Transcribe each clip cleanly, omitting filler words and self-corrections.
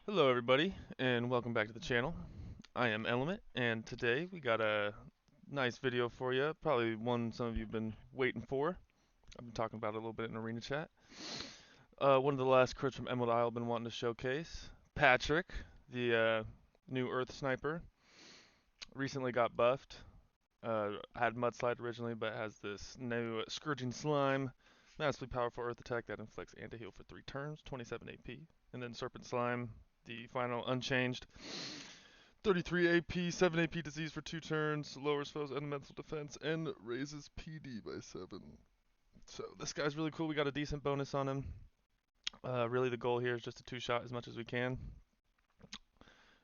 Hello everybody, and welcome back to the channel. I am Element, and today we got a nice video for you, probably one some of you have been waiting for. I've been talking about it a little bit in Arena Chat. One of the last crits from Emerald Isle I've been wanting to showcase. Patrick, the new Earth Sniper, recently got buffed. Had Mudslide originally, but has this new Scourging Slime, massively powerful Earth attack that inflicts anti-heal for 3 turns, 27 AP. And then Serpent Slime, the final unchanged, 33 AP, 7 AP disease for 2 turns, lowers foes' elemental defense, and raises PD by 7. So this guy's really cool. We got a decent bonus on him. Really the goal here is just to 2-shot as much as we can.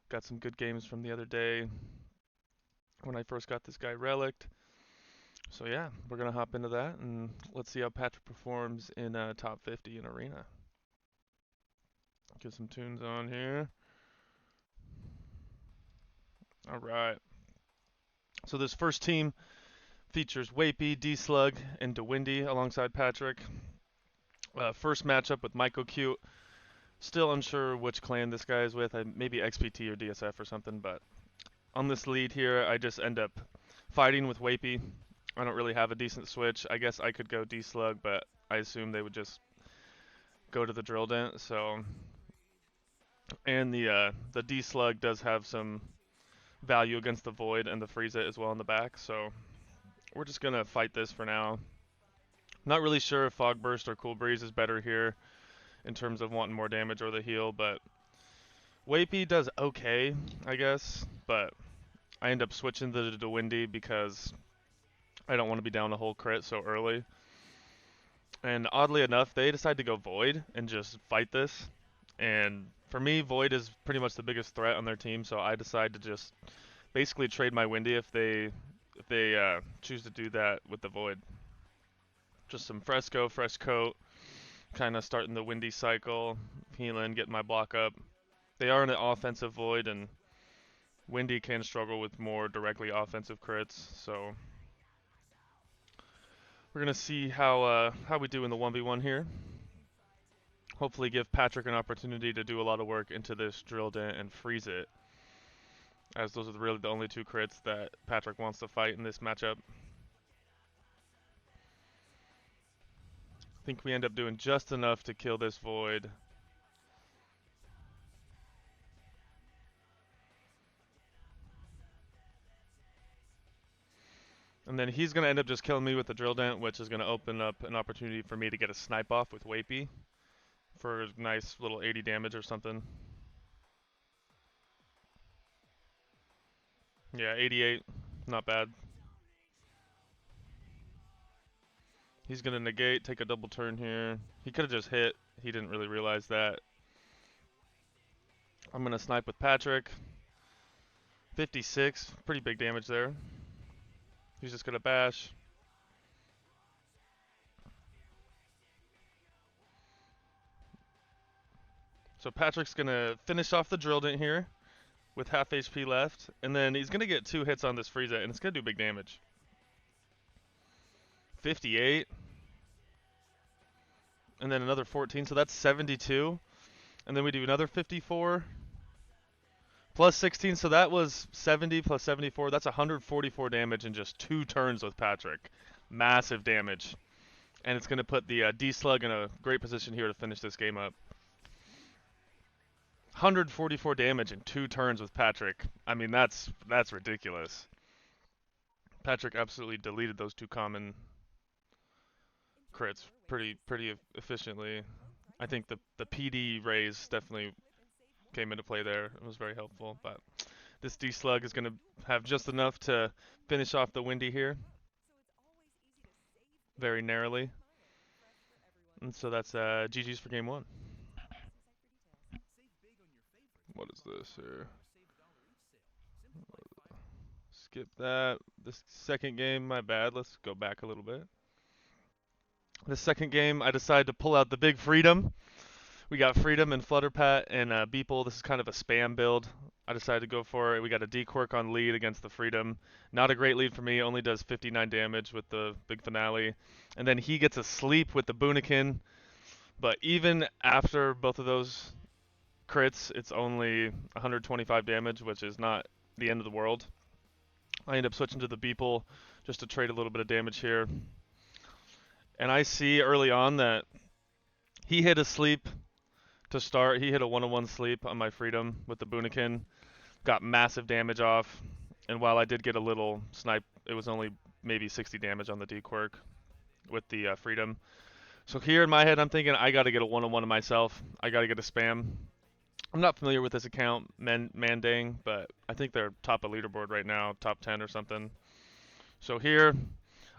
Got some good games from the other day when I first got this guy relicked. So yeah, we're going to hop into that and let's see how Patrick performs in top 50 in Arena. Get some tunes on here. Alright. So this first team features Wapey, D-Slug, and DeWindy alongside Patrick. First matchup with Myco Cute. Still unsure which clan this guy is with. Maybe XPT or DSF or something, but on this lead here, I just end up fighting with Wapey. I don't really have a decent switch. I guess I could go D-Slug, but I assume they would just go to the Drill Dent, so... And the D-Slug does have some value against the Void and the Freeze It as well in the back, so we're just going to fight this for now. Not really sure if Fog Burst or Cool Breeze is better here in terms of wanting more damage or the heal, but Wapey does okay, I guess, but I end up switching to the Windy because I don't want to be down a whole crit so early. And oddly enough, they decide to go Void and just fight this. And for me, Void is pretty much the biggest threat on their team, so I decide to just basically trade my Windy if they choose to do that with the Void. Just some Fresco, fresh coat, kind of starting the Windy cycle, healing, getting my block up. They are an offensive Void, and Windy can struggle with more directly offensive crits, so we're gonna see how we do in the 1v1 here. Hopefully give Patrick an opportunity to do a lot of work into this Drill Dent and Freeze It, as those are really the only 2 crits that Patrick wants to fight in this matchup. I think we end up doing just enough to kill this Void. And then he's going to end up just killing me with the Drill Dent, which is going to open up an opportunity for me to get a snipe off with Wapey for a nice little 80 damage or something. Yeah, 88. Not bad. He's going to negate, take a double turn here. He could have just hit. He didn't really realize that. I'm going to snipe with Patrick. 56. Pretty big damage there. He's just going to bash. So Patrick's going to finish off the Drill Dent here with half HP left. And then he's going to get 2 hits on this Freeze It, and it's going to do big damage. 58. And then another 14, so that's 72. And then we do another 54. Plus 16, so that was 70 plus 74. That's 144 damage in just 2 turns with Patrick. Massive damage. And it's going to put the D-Slug in a great position here to finish this game up. 144 damage in 2 turns with Patrick. I mean, that's ridiculous. Patrick absolutely deleted those 2 common crits pretty efficiently. I think the PD raise definitely came into play there. It was very helpful, but this D-Slug is going to have just enough to finish off the Windy here. Very narrowly. And so that's GG's for game 1. What is this here? Skip that. This second game, my bad. Let's go back a little bit. The second game, I decided to pull out the big Freedom. We got Freedom and Flutterpat and Beeple. This is kind of a spam build. I decided to go for it. We got a D-Quirk on lead against the Freedom. Not a great lead for me. Only does 59 damage with the big finale. And then he gets a sleep with the Boonikin. But even after both of those crits, it's only 125 damage, which is not the end of the world. I end up switching to the Beeple just to trade a little bit of damage here. And I see early on that he hit a sleep to start. He hit a 1-on-1 sleep on my Freedom with the Boonikin. Got massive damage off. And while I did get a little snipe, it was only maybe 60 damage on the D-Quirk with the Freedom. So here in my head, I'm thinking I got to get a 1-on-1 of myself. I got to get a spam. I'm not familiar with this account, Mandang, but I think they're top of leaderboard right now, top 10 or something. So here,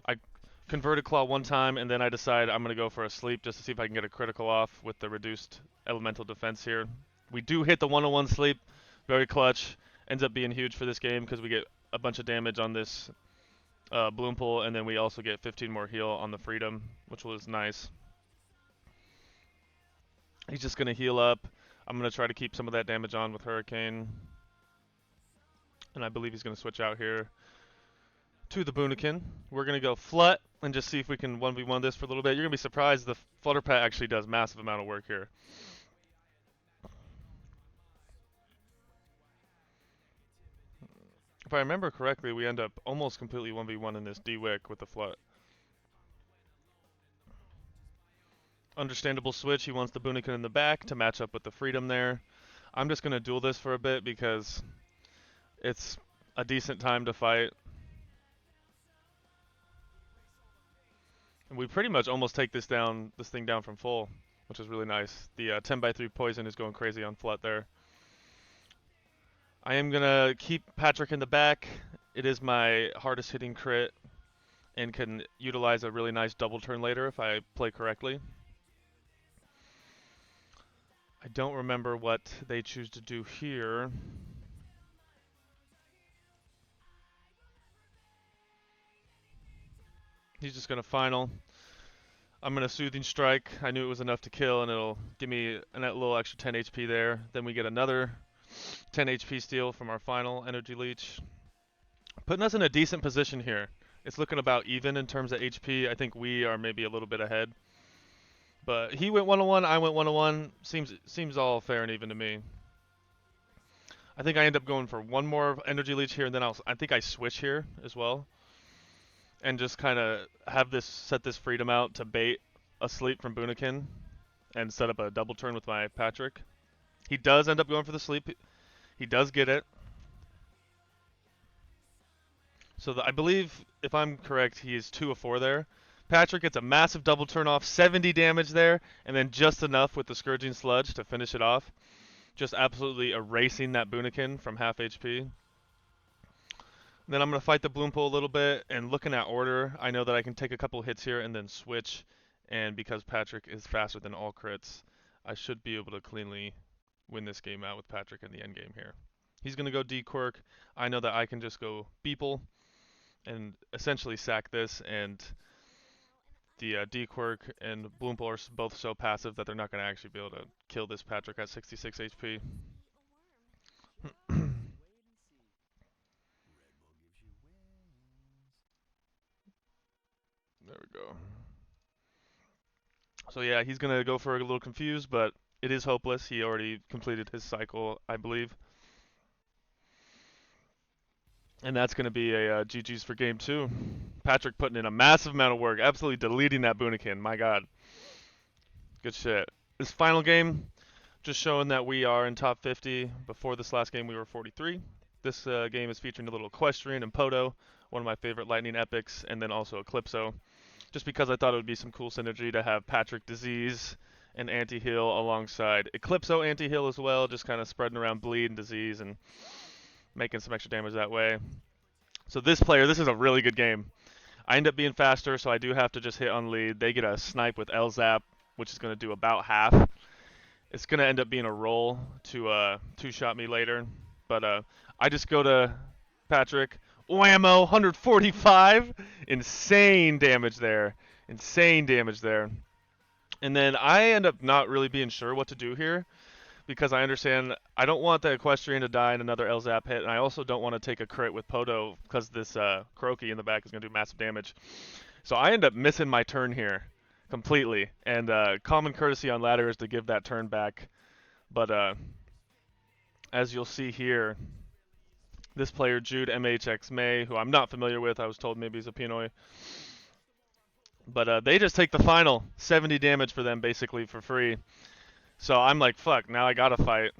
I converted Claw one time, and then I decide I'm going to go for a sleep just to see if I can get a critical off with the reduced elemental defense here. We do hit the 1-on-1 sleep, very clutch. Ends up being huge for this game because we get a bunch of damage on this Bloom Pool, and then we also get 15 more heal on the Freedom, which was nice. He's just going to heal up. I'm going to try to keep some of that damage on with Hurricane. And I believe he's going to switch out here to the Boonikin. We're going to go Flut and just see if we can 1v1 this for a little bit. You're going to be surprised the Flutter Pat actually does massive amount of work here. If I remember correctly, we end up almost completely 1v1 in this D-Wick with the Flut. Understandable switch. He wants the Boonikin in the back to match up with the Freedom there. I'm just going to duel this for a bit because it's a decent time to fight. And we pretty much almost take this thing down from full, which is really nice. The 10x3 poison is going crazy on Flut there. I am going to keep Patrick in the back. It is my hardest hitting crit and can utilize a really nice double turn later if I play correctly. I don't remember what they choose to do here. He's just going to final. I'm going to Soothing Strike. I knew it was enough to kill, and it'll give me a little extra 10 HP there. Then we get another 10 HP steal from our final Energy Leech. Putting us in a decent position here. It's looking about even in terms of HP. I think we are maybe a little bit ahead. But he went 1-on-1, I went 1-on-1. Seems all fair and even to me. I think I end up going for one more Energy Leech here, and then I think I switch here as well. And just kind of set this Freedom out to bait a sleep from Boonikin and set up a double turn with my Patrick. He does end up going for the sleep. He does get it. So I believe, if I'm correct, he is 2 of 4 there. Patrick gets a massive double turn off, 70 damage there, and then just enough with the Scourging Sludge to finish it off. Just absolutely erasing that Boonikin from half HP. Then I'm going to fight the Bloom Pool a little bit, and looking at order, I know that I can take a couple hits here and then switch, and because Patrick is faster than all crits, I should be able to cleanly win this game out with Patrick in the end game here. He's going to go D-Quirk. I know that I can just go Beeple and essentially sack this, and the D-Quirk and Bloom Pool are both so passive that they're not going to actually be able to kill this Patrick at 66 HP. There we go. So yeah, he's going to go for a little confused, but it is hopeless. He already completed his cycle, I believe. And that's going to be a GG's for game 2. Patrick putting in a massive amount of work, absolutely deleting that Boonikin. My God. Good shit. This final game, just showing that we are in top 50. Before this last game, we were 43. This game is featuring a little Equestrian and Poto, one of my favorite Lightning epics, and then also Eclipso. Just because I thought it would be some cool synergy to have Patrick Disease and Anti-Heal alongside Eclipso Anti-Heal as well, just kind of spreading around bleed and disease and making some extra damage that way. So this is a really good game. I end up being faster, so I do have to just hit on lead. They get a snipe with L-Zap, which is going to do about half. It's going to end up being a roll to two-shot me later. But I just go to Patrick. Whammo, 145. Insane damage there. Insane damage there. And then I end up not really being sure what to do here, because I understand I don't want the Equestrian to die in another L-Zap hit, and I also don't want to take a crit with Poto because this Croaky in the back is going to do massive damage. So I end up missing my turn here completely, and common courtesy on ladder is to give that turn back. But as you'll see here, this player, Jude MHX May, who I'm not familiar with, I was told maybe he's a Pinoy. But they just take the final, 70 damage for them basically for free. So I'm like, fuck, now I gotta fight.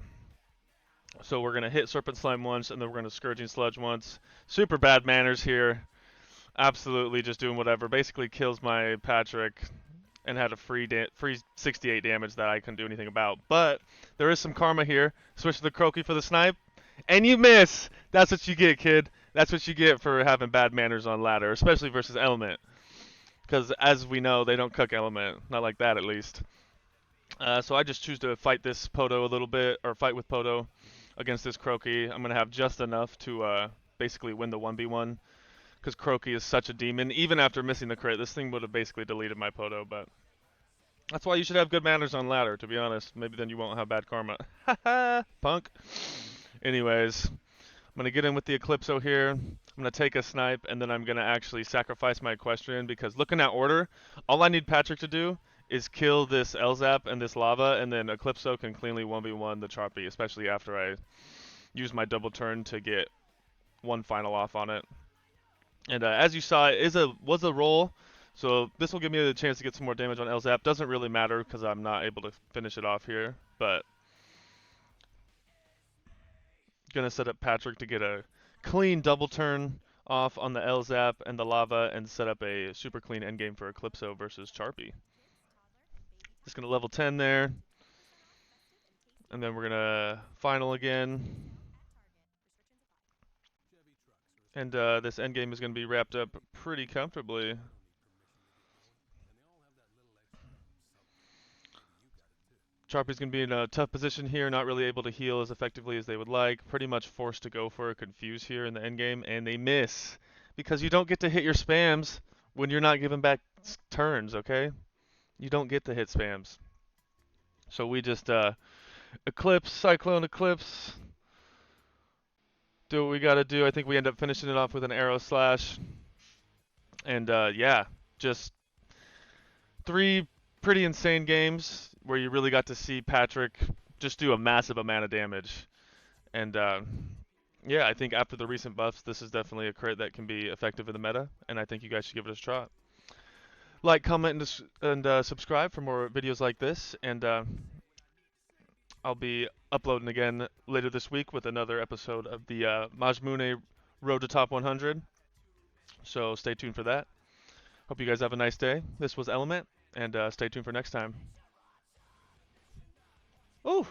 So we're gonna hit Serpent Slime once, and then we're gonna Scourging Sludge once. Super bad manners here. Absolutely just doing whatever. Basically kills my Patrick and had a free 68 damage that I couldn't do anything about. But there is some karma here. Switch to the Croaky for the snipe, and you miss. That's what you get, kid. That's what you get for having bad manners on ladder, especially versus Element. Because as we know, they don't cook Element. Not like that, at least. So I just choose to fight this Poto a little bit, or fight with Poto against this Croaky. I'm going to have just enough to basically win the 1v1. Because Croaky is such a demon. Even after missing the crit, this thing would have basically deleted my Poto, but that's why you should have good manners on ladder, to be honest. Maybe then you won't have bad karma. Haha, punk. Anyways, I'm going to get in with the Eclipso here. I'm going to take a snipe, and then I'm going to actually sacrifice my Equestrian, because looking at order, all I need Patrick to do is kill this Elzap and this Lava, and then Eclipso can cleanly 1v1 the Charpy, especially after I use my double turn to get one final off on it. And as you saw, it was a roll, so this will give me a chance to get some more damage on Elzap. Doesn't really matter because I'm not able to finish it off here, but gonna set up Patrick to get a clean double turn off on the Elzap and the Lava, and set up a super clean endgame for Eclipso versus Charpy. Just gonna level 10 there, and then we're gonna final again. And this endgame is going to be wrapped up pretty comfortably. Charpy's going to be in a tough position here, not really able to heal as effectively as they would like. Pretty much forced to go for a Confuse here in the endgame, and they miss. Because you don't get to hit your spams when you're not giving back turns, okay? You don't get to hit spams. So we just Eclipse, Cyclone Eclipse. Do what we got to do. I think we end up finishing it off with an Arrow Slash. And yeah, just 3 pretty insane games where you really got to see Patrick just do a massive amount of damage. And yeah, I think after the recent buffs, this is definitely a crit that can be effective in the meta, and I think you guys should give it a shot. Like, comment, and subscribe for more videos like this, and I'll be uploading again later this week with another episode of the Majmune Road to Top 100. So stay tuned for that. Hope you guys have a nice day. This was Element, and stay tuned for next time. Ooh!